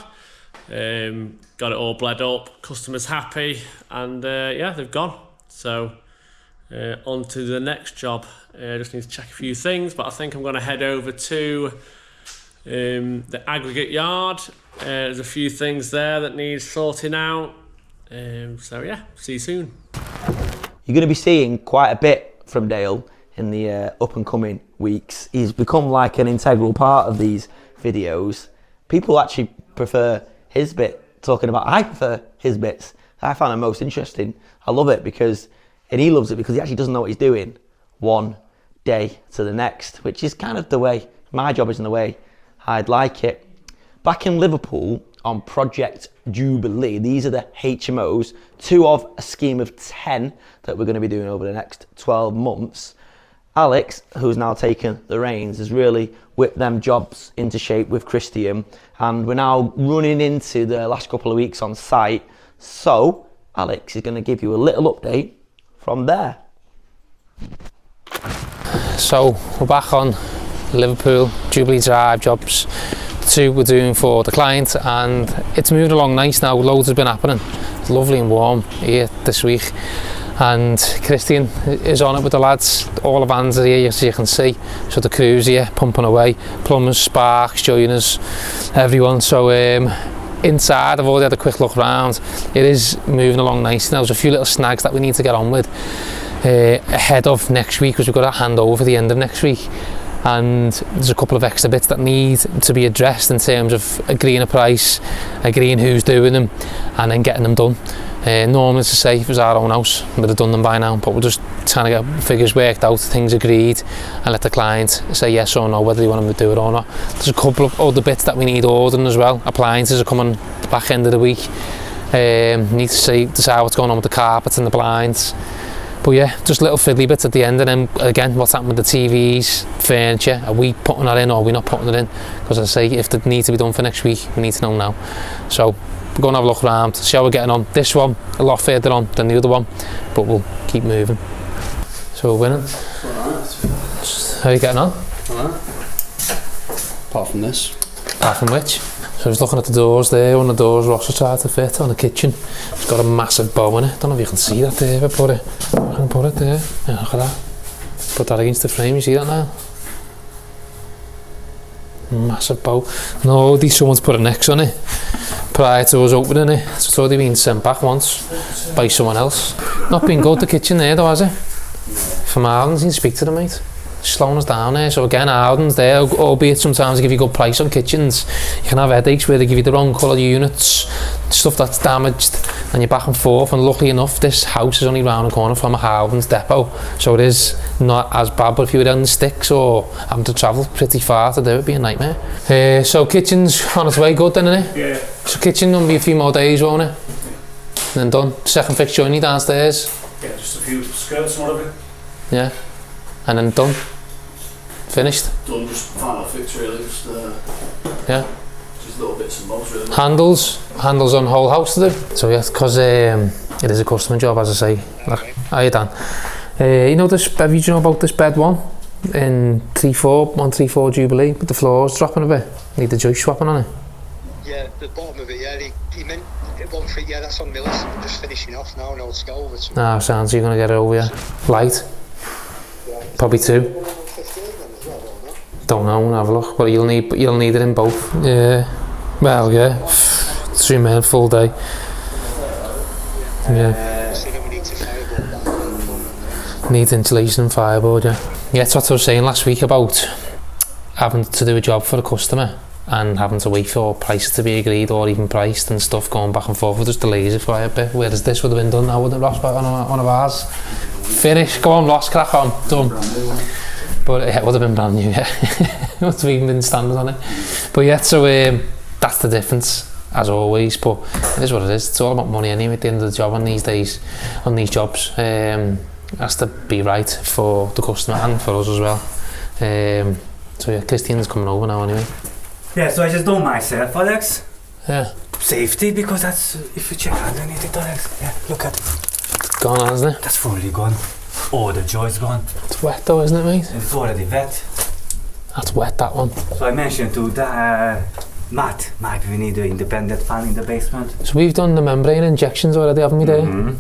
Got it all bled up, customers happy, and yeah, they've gone. So on to the next job. Just need to check a few things, but I think I'm going to head over to the aggregate yard. There's a few things there that need sorting out. So yeah, see you soon. You're going to be seeing quite a bit from Dale in the up and coming weeks. He's become like an integral part of these videos. People actually prefer his bit talking about. I prefer his bits. I find it most interesting. I love it because, and he loves it because he actually doesn't know what he's doing one day to the next, which is kind of the way my job is, in the way I'd like it. Back in Liverpool on Project Jubilee, these are the HMOs, 2 of a scheme of 10 that we're going to be doing over the next 12 months. Alex, who's now taken the reins, has really whipped them jobs into shape with Christian, and we're now running into the last couple of weeks on site. So Alex is going to give you a little update from there. So we're back on Liverpool Jubilee Drive jobs. 2 we're doing for the client, and it's moving along nice now. Loads has been happening. lovely and warm here this week. And Christian is on it with the lads. All the vans are here, as you can see. So the crew's here, pumping away. Plumbers, Sparks, joiners, everyone. So inside, I've already had a quick look around. It is moving along nicely. Now, there's a few little snags that we need to get on with ahead of next week, because we've got to hand over the end of next week. And there's a couple of extra bits that need to be addressed in terms of agreeing a price, agreeing who's doing them, and then getting them done. Normally, to say, if it was our own house, we'd have done them by now, but we're just trying to get figures worked out, things agreed, and let the client say yes or no, whether they want them to do it or not. There's a couple of other bits that we need ordering as well. Appliances are coming the back end of the week. Need to decide what's going on with the carpets and the blinds. But yeah, just little fiddly bits at the end, and then again, what's happening with the TVs, furniture, are we putting that in or are we not putting it in? Because as I say, if it needs to be done for next week, we need to know now. So we're going to have a look around, see how we're getting on. This one, a lot further on than the other one, but we'll keep moving. So we're winning. Alright. How are you getting on? Alright. Apart from this. Apart from which? So I was looking at the doors there, one of the doors Ross was trying to fit on the kitchen. It's got a massive bow in it. Don't know if you can see that there, if I put it. I can put it there. Yeah, look at that. Put that against the frame, you see that now? Massive bow. No, someone's put an X on it prior to us opening it. So it's already been sent back once by someone else. Not been good, the kitchen there though, has it? From Arden's, you can speak to them, mate. Slowing us down there. So again, Arden's there, albeit sometimes they give you a good price on kitchens. You can have headaches where they give you the wrong colour units, stuff that's damaged, and you're back and forth. And luckily enough, this house is only round the corner from a Howden's depot, so it is not as bad. But if you were on the sticks or having to travel pretty far to do it, it'd be a nightmare. So kitchen's on its way good then, isn't it? Yeah. So kitchen will be a few more days, won't it? And then done. Second fix joinery downstairs. Yeah, just a few skirts and whatever. Yeah. And then done. Finished. Done, just final fix really, just Yeah. just little bits and bobs really. Handles on whole house to do. So yeah, because it is a customer job, as I say. Like, how you Dan? You know this? Have you know about this bed one in 134 Jubilee? But the floor's dropping a bit. Need the joist swapping on it. Yeah, the bottom of it. Yeah, he meant it one for. Yeah, that's on Millis. I'm just finishing off now. No, let's go over to. Ah, sounds you're gonna get it over. Yeah. Light. Probably 2. Don't know, we'll have a look, but you'll need it in both. Yeah, well, yeah, 3 men, full day. Yeah. Needs insulation and fireboard, yeah. Yeah, that's what I was saying last week about having to do a job for a customer and having to wait for prices to be agreed or even priced and stuff going back and forth. With just delays it for a bit. Whereas this would have been done now, wouldn't it, Ross, on one of ours? Finish, go on, Ross, crack on, done. But it would have been brand new, yeah. It would have even been standard on it. But yeah, so that's the difference, as always. But it is what it is. It's all about money anyway at the end of the job on these days, on these jobs. It has to be right for the customer and for us as well. So yeah, Christian's coming over now anyway. Yeah, so I just do myself, Alex. Yeah. Safety, because that's, if you check underneath it, Alex, yeah, look at it. Gone on, isn't it? That's fully gone. Oh, the joy's gone. It's wet though, isn't it, mate? It's already wet. That's wet, that one. So I mentioned to the Matt, maybe we need an independent fan in the basement. So we've done the membrane injections already, haven't we, there?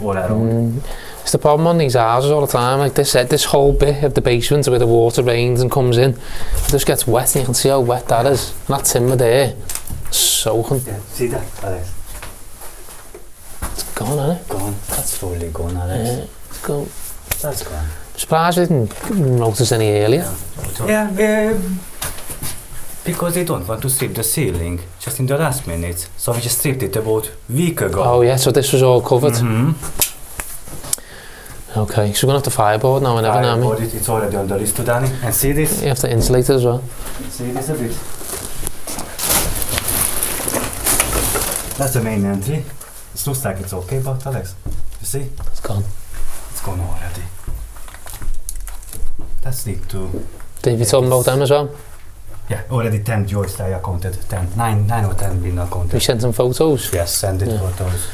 All around. It's the problem on these houses all the time, like this whole bit of the basement where the water rains and comes in, it just gets wet and you can see how wet that is. And that timber there, soaking. Yeah, see that, Alex? It's gone, isn't it? Gone. That's fully gone, Alex. Yeah, it's gone. That's gone. I'm surprised we didn't notice any earlier. Yeah, because they don't want to strip the ceiling just in the last minute. So we just stripped it about a week ago. Oh yeah, so this was all covered. Okay, so we're going to have to fireboard now and ever now, Fireboard it, it's already on the list to Danny. And see this? You have to insulate it as well. See this a bit. That's the main entry. It looks like it's okay, but Alex, you see? It's gone. It's gone already. That's need to... Did you talk about them as well? Yeah, already 10 joists I counted. 10, 9 or 10 been counted. We sent some photos? Yes, send it photos.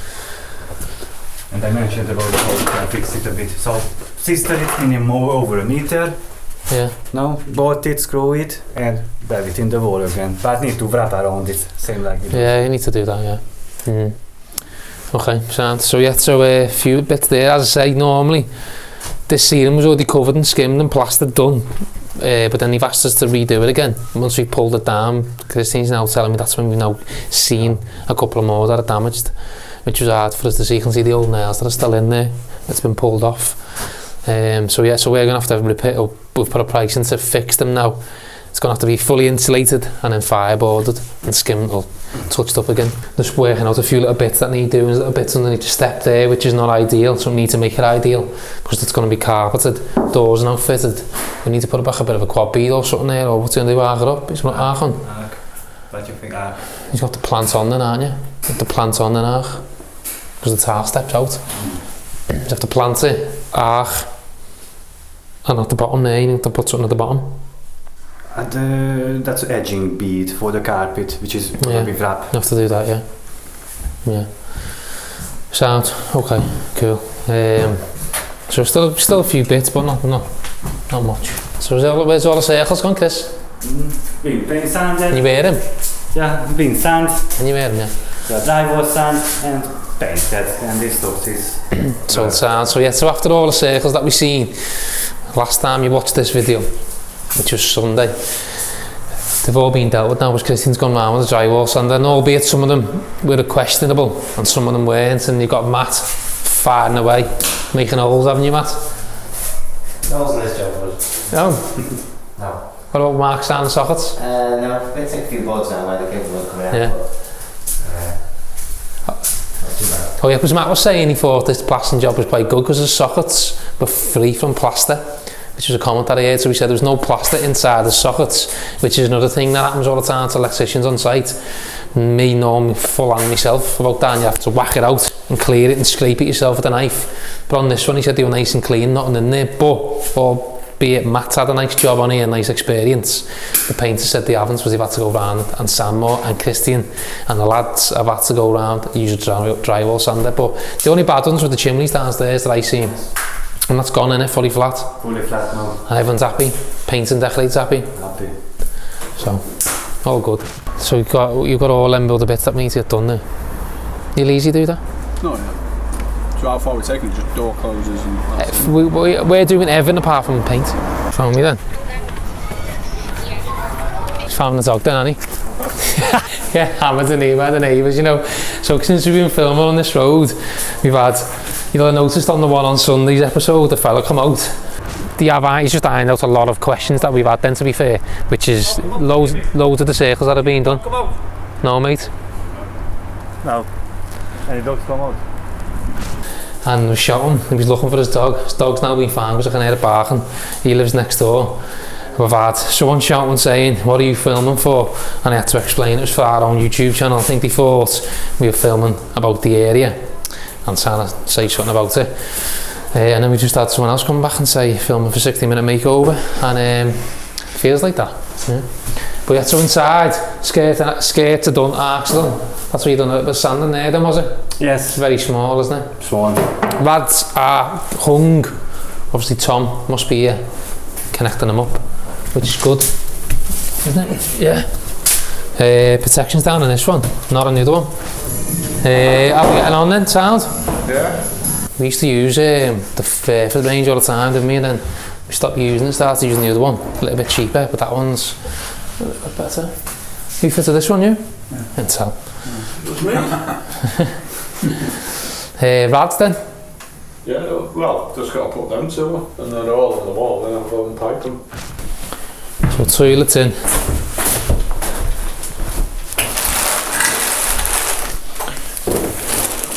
And I mentioned about the whole I fixed it a bit. So, sister it's been more over a meter. Yeah. No, bought it, screw it, and dive it in the wall again. But I need to wrap around it, same like it. Yeah, you need to do that, yeah. Okay, so yeah, so a few bits there. As I say, normally this ceiling was already covered and skimmed and plastered done, but then they've asked us to redo it again. Once we pulled it down, Christine's now telling me that's when we've now seen a couple of more that are damaged, which was hard for us to see. You can see the old nails that are still in there. It's been pulled off. So yeah, so we're going to have repair. We've put a price in to fix them now. It's going to have to be fully insulated and then fireboarded and skimmed or touched up again. Just working out a few little bits that need doing, little bits underneath the step there, which is not ideal, so we need to make it ideal because it's going to be carpeted, doors are now fitted. We need to put back a bit of a quad bead or something there, or what's going to do, arc it up. It's not arc on. What do you think arc? You've got the plant on then, aren't you? You have to plant on then arc, because the tile steps out. You have to plant it, arc, and at the bottom there, you need to put something at the bottom. And that's edging bead for the carpet, which is going to be wrap. You have to do that, yeah. Yeah. Sound, okay, cool. So still a few bits, but not much. So where's all the circles gone, Chris? Paint sand. Can you wear them? Yeah, paint sand. Can you wear them, yeah? Yeah, drywall sand and painted, and this stuff is. So sound. So yeah, so after all the circles that we've seen, last time you watched this video, which was Sunday, they've all been dealt with now, because Christine's gone round with the drywall sander, and albeit some of them were questionable and some of them weren't, and you've got Matt firing away, making holes, haven't you, Matt? That wasn't his job, was it? No? No. What about marks down the sockets? No, they take a few boards down where the cable was coming out. Yeah. But, not too bad. Oh yeah, because Matt was saying he thought this plastering job was quite good because the sockets were free from plaster, which was a comment that I heard. So he said there was no plaster inside the sockets, which is another thing that happens all the time to electricians on site. Me knowing full on myself about that, and you have to whack it out and clear it and scrape it yourself with a knife. But on this one he said they were nice and clean, nothing in there, but albeit Matt's had a nice job on here, nice experience, the painter said they haven't, because they've had to go round and sand more, and Christian and the lads have had to go round and use a drywall sander. But the only bad ones were the chimneys downstairs that I seen. And that's gone, innit? Fully flat. Fully flat now. And everyone's happy. Paint and decorate's happy. Happy. So, all good. So you've got all them other bits that need to get done now. You'll easy do that? No, yeah. So how far we're taking? Just door closers and... We're doing everything apart from paint. Found me then. He's found the dog then, hasn't he? Yeah, hammered the neighbours, you know. So since we've been filming on this road, we've had... You'll have noticed on the one on Sunday's episode, the fella come out. He's just ironed out a lot of questions that we've had then, to be fair, which is loads of the circles that have been done. No, mate? No. Any dogs come out? And he was shouting, he was looking for his dog. His dog's now been found because I can hear it barking. He lives next door. We've had someone shouting saying, what are you filming for? And I had to explain it was for our own YouTube channel. I think they thought we were filming about the area and trying to say something about it. And then we just had someone else come back and say, filming for 60-minute makeover, and feels like that. Yeah. But yeah, so inside, skirts are done, arcs are done. That's what you done with sanding there then, was it? Yes. It's very small, isn't it? Small. Lads are hung. Obviously Tom must be here, connecting them up, which is good, isn't it? Yeah. Protection's down on this one, not on the other one. How are we getting on then, sound? Yeah. We used to use the Fairford range all the time, didn't we? And then we stopped using it, started using the other one, a little bit cheaper, but that one's a little bit better. Who fitted this one, you? Yeah. Intel. It was me. Rads then? Yeah, well, just got to put them to her, and they're all on the wall, then I'll go and pipe them. So toilet's in.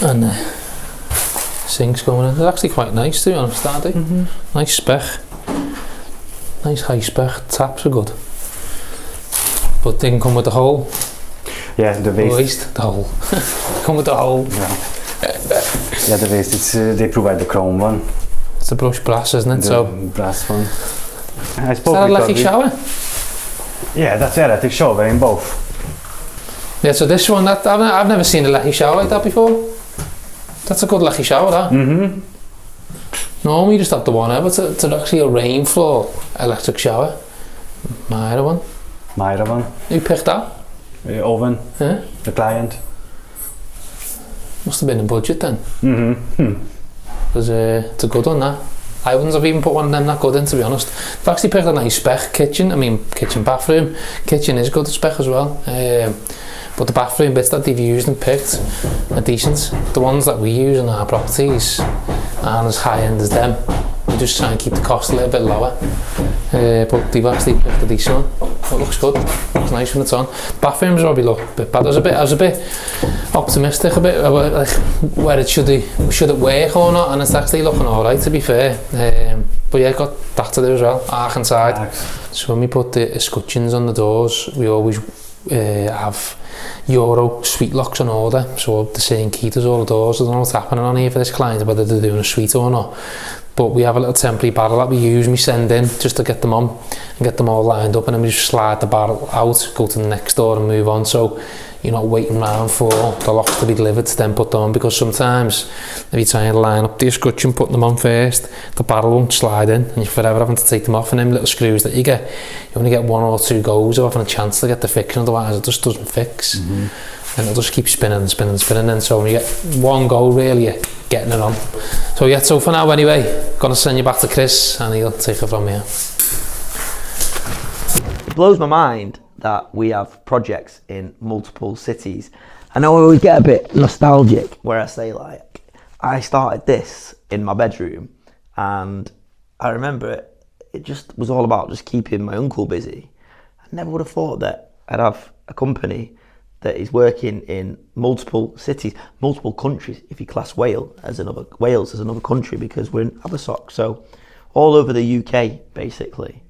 And sink's going in. It's actually quite nice, to be honest, aren't they? Nice spec. Nice high spec. Taps are good. But they can come with the hole. Yeah, the waste. The hole. Come with the hole. Yeah, the waste. They provide the chrome one. It's the brushed brass, isn't it? The so brass one. Is that a lucky shower? Yeah, that's electric shower in both. Yeah, so this one, I've never seen a lecky shower like that before. That's a good lecky shower, that. Normally you just have the one, but it's actually a rain floor electric shower. Myra one. Myra one. Who picked that? Owen. Yeah? The client. Must have been in budget then. Because it's a good one, that. I wouldn't have even put one of them that good in, to be honest. I've actually picked a nice spec kitchen. I mean, kitchen, bathroom. Kitchen is good spec as well. But the bathroom bits that they've used and picked are decent. The ones that we use in our properties aren't as high end as them. We just try and keep the cost a little bit lower. But they've actually picked a decent one. It looks good. It's nice when it's on. Bathrooms probably look a bit bad. I was a bit optimistic a bit about like where it should it work or not, and it's actually looking alright, to be fair. But yeah, got that to do as well. Arc inside. So when we put the escutcheons on the doors, we always have Euro suite locks on order, so the same key to all the doors. I don't know what's happening on here for this client, whether they're doing a suite or not, but we have a little temporary barrel that we use and we send in just to get them on and get them all lined up, and then we just slide the barrel out, go to the next door and move on, so you're not waiting around for the locks to be delivered to then put them on, because sometimes if you try and line up the escutcheon, putting them on first, the barrel won't slide in and you're forever having to take them off, and them little screws that you get, you only get 1 or 2 goes of having a chance to get the fixing, otherwise it just doesn't fix. And it'll just keep spinning and spinning and spinning, and so when you get 1 go really, you're getting it on. So yeah, so for now anyway, gonna send you back to Chris and he'll take it from here. It blows my mind that we have projects in multiple cities. I know I always get a bit nostalgic where I say, like, I started this in my bedroom, and I remember it just was all about just keeping my uncle busy. I never would have thought that I'd have a company that is working in multiple cities, multiple countries, if you class Wales as another country, because we're in Abersock, so all over the UK basically.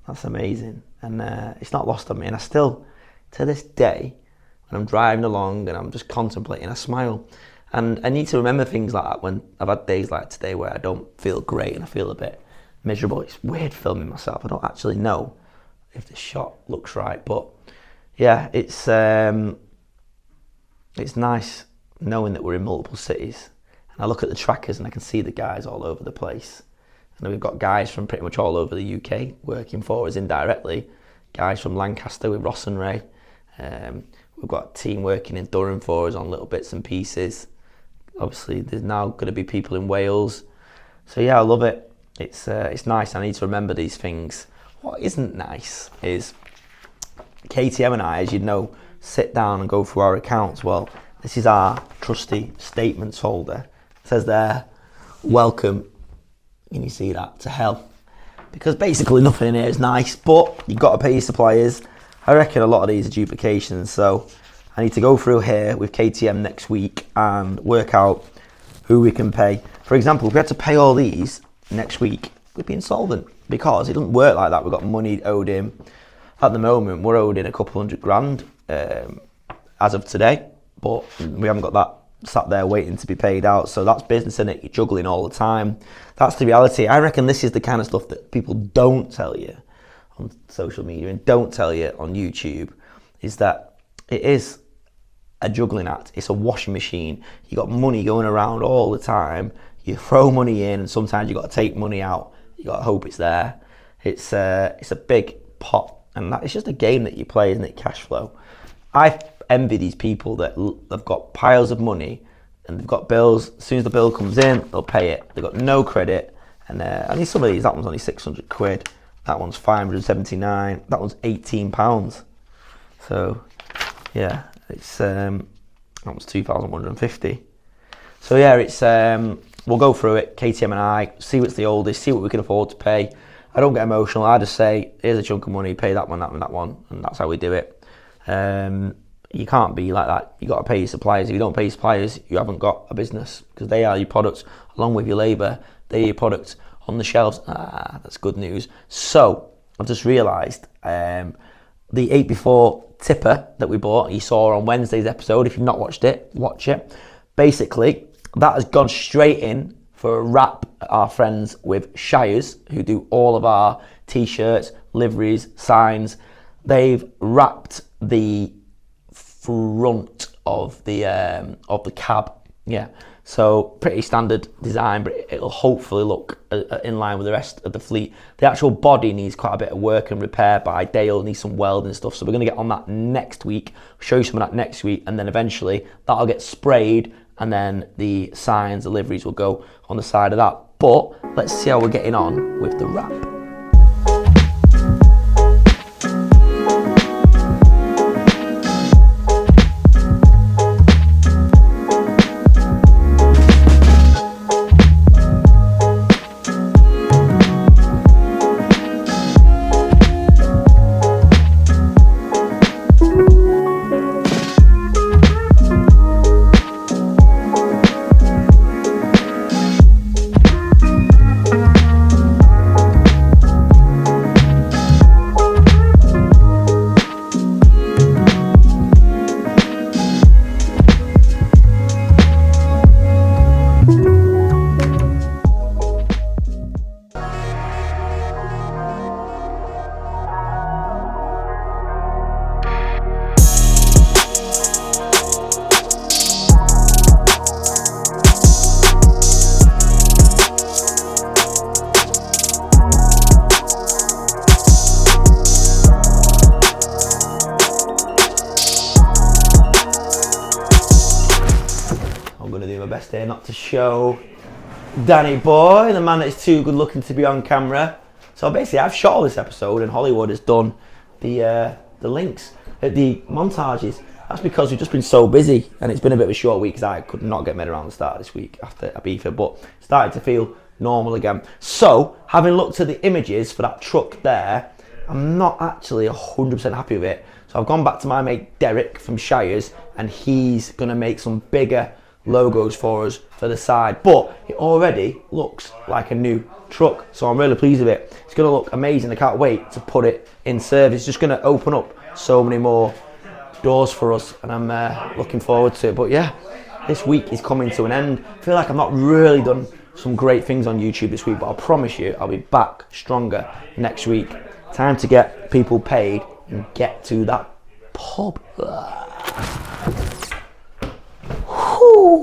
That's amazing, and it's not lost on me, and I still, to this day, when I'm driving along and I'm just contemplating, I smile. And I need to remember things like that when I've had days like today where I don't feel great and I feel a bit miserable. It's weird filming myself. I don't actually know if the shot looks right, but yeah, it's nice knowing that we're in multiple cities. And I look at the trackers and I can see the guys all over the place. And we've got guys from pretty much all over the UK working for us indirectly. Guys from Lancaster with Ross and Ray. We've got a team working in Durham for us on little bits and pieces. Obviously, there's now going to be people in Wales. So yeah, I love it. It's nice. I need to remember these things. What isn't nice is KTM and I, as you know, sit down and go through our accounts. Well, this is our trusty statements folder. It says there, welcome, and you see that, to hell. Because basically nothing in here is nice, but you've got to pay your suppliers. I reckon a lot of these are duplications, so I need to go through here with KTM next week and work out who we can pay. For example, if we had to pay all these next week, we'd be insolvent, because it doesn't work like that. We've got money owed him. At the moment, we're owed in a couple £100 as of today, but we haven't got that sat there waiting to be paid out. So that's business, innit? You're juggling all the time. That's the reality. I reckon this is the kind of stuff that people don't tell you on social media and don't tell you on YouTube, is that it is a juggling act. It's a washing machine. You got money going around all the time. You throw money in, and sometimes you got to take money out. You got to hope it's there. It's a big pot, and that it's just a game that you play, isn't it? Cash flow. I envy these people that have got piles of money and they've got bills. As soon as the bill comes in, they'll pay it. They've got no credit, and I need some of these. That one's only 600 quid. That one's 579. That one's £18. So yeah, it's that one's 2,150. So yeah, it's we'll go through it, KTM and I, see what's the oldest, see what we can afford to pay. I don't get emotional. I just say, here's a chunk of money, pay that one, that one, that one, and that's how we do it. You can't be like that. You got to pay your suppliers. If you don't pay your suppliers, you haven't got a business, because they are your products along with your labour. They're your products on the shelves. That's good news. So I've just realised the 8 before tipper that we bought, you saw on Wednesday's episode. If you've not watched it, watch it. Basically, that has gone straight in for a wrap at our friends with Shires, who do all of our t-shirts, liveries, signs. They've wrapped the front of the cab. Yeah, so pretty standard design, but it'll hopefully look in line with the rest of the fleet. The actual body needs quite a bit of work and repair by Dale, needs some welding and stuff, so we're going to get on that next week, show you some of that next week, and then eventually that'll get sprayed and then the signs, deliveries will go on the side of that. But let's see how we're getting on with the wrap. Best day not to show Danny boy, the man that is too good looking to be on camera. So basically I've shot all this episode and Hollywood has done the links, the montages. That's because we've just been so busy and it's been a bit of a short week because I could not get made around the start of this week after Ibiza, but started to feel normal again. So having looked at the images for that truck there, I'm not actually 100% happy with it. So I've gone back to my mate Derek from Shires and he's gonna make some bigger logos for us for the side, but it already looks like a new truck, so I'm really pleased with it. It's going to look amazing. I can't wait to put it in service. It's just going to open up so many more doors for us and I'm looking forward to it. But yeah, this week is coming to an end. I feel like I've not really done some great things on YouTube this week, but I promise you I'll be back stronger next week. Time to get people paid and get to that pub.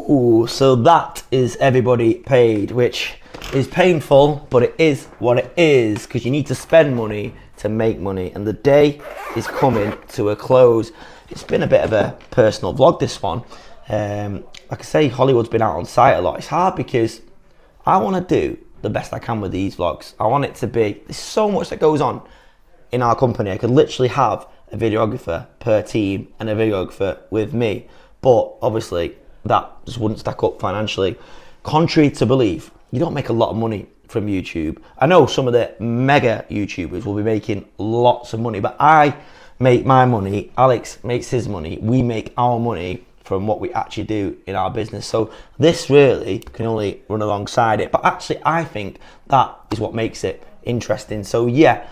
Ooh, so that is everybody paid, which is painful, but it is what it is because you need to spend money to make money, and the day is coming to a close. It's been a bit of a personal vlog, this one. Like I say, Hollywood's been out on site a lot. It's hard because I want to do the best I can with these vlogs. I want it to be, there's so much that goes on in our company. I could literally have a videographer per team and a videographer with me, but obviously that just wouldn't stack up financially. Contrary to belief, you don't make a lot of money from YouTube. I know some of the mega YouTubers will be making lots of money, but I make my money, Alex makes his money, we make our money from what we actually do in our business. So this really can only run alongside it, but actually I think that is what makes it interesting. So yeah,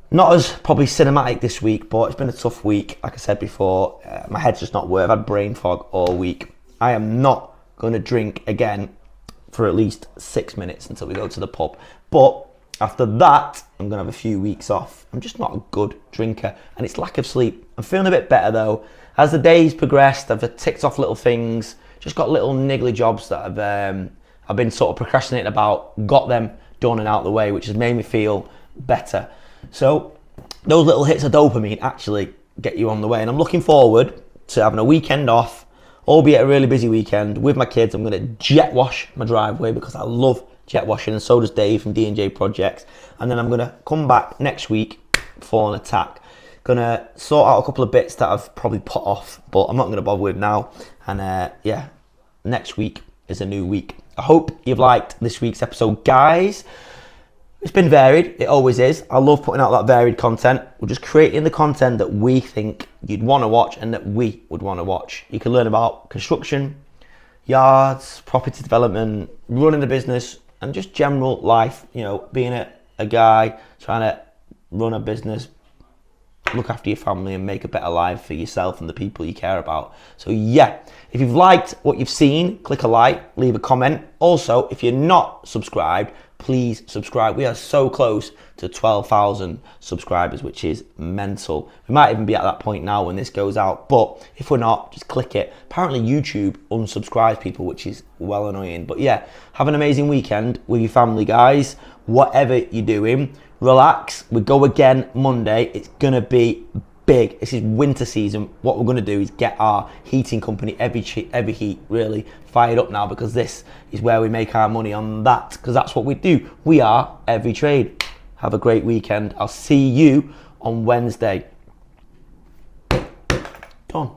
not as probably cinematic this week, but it's been a tough week. Like I said before, my head's just not working. I've had brain fog all week. I am not going to drink again for at least 6 minutes until we go to the pub. But after that, I'm going to have a few weeks off. I'm just not a good drinker, and it's lack of sleep. I'm feeling a bit better though. As the days progressed, I've ticked off little things, just got little niggly jobs that I've been sort of procrastinating about, got them done and out of the way, which has made me feel better. So those little hits of dopamine actually get you on the way, and I'm looking forward to having a weekend off, albeit a really busy weekend with my kids. I'm going to jet wash my driveway because I love jet washing, and so does Dave from D&J Projects. And then I'm going to come back next week for an attack. Going to sort out a couple of bits that I've probably put off, but I'm not going to bother with now. And yeah, next week is a new week. I hope you've liked this week's episode, guys. It's been varied, it always is. I love putting out that varied content. We're just creating the content that we think you'd want to watch and that we would want to watch. You can learn about construction, yards, property development, running a business, and just general life, you know, being a guy trying to run a business, look after your family and make a better life for yourself and the people you care about. So yeah, if you've liked what you've seen, click a like, leave a comment. Also, if you're not subscribed, please subscribe. We are so close to 12,000 subscribers, which is mental. We might even be at that point now when this goes out, but if we're not, just click it. Apparently YouTube unsubscribes people, which is well annoying. But yeah, have an amazing weekend with your family, guys. Whatever you're doing, relax. We go again Monday. It's gonna be big. This is winter season. What we're going to do is get our heating company, every heat, really fired up now, because this is where we make our money on that, because that's what we do. We are Every Trade. Have a great weekend. I'll see you on Wednesday. Done.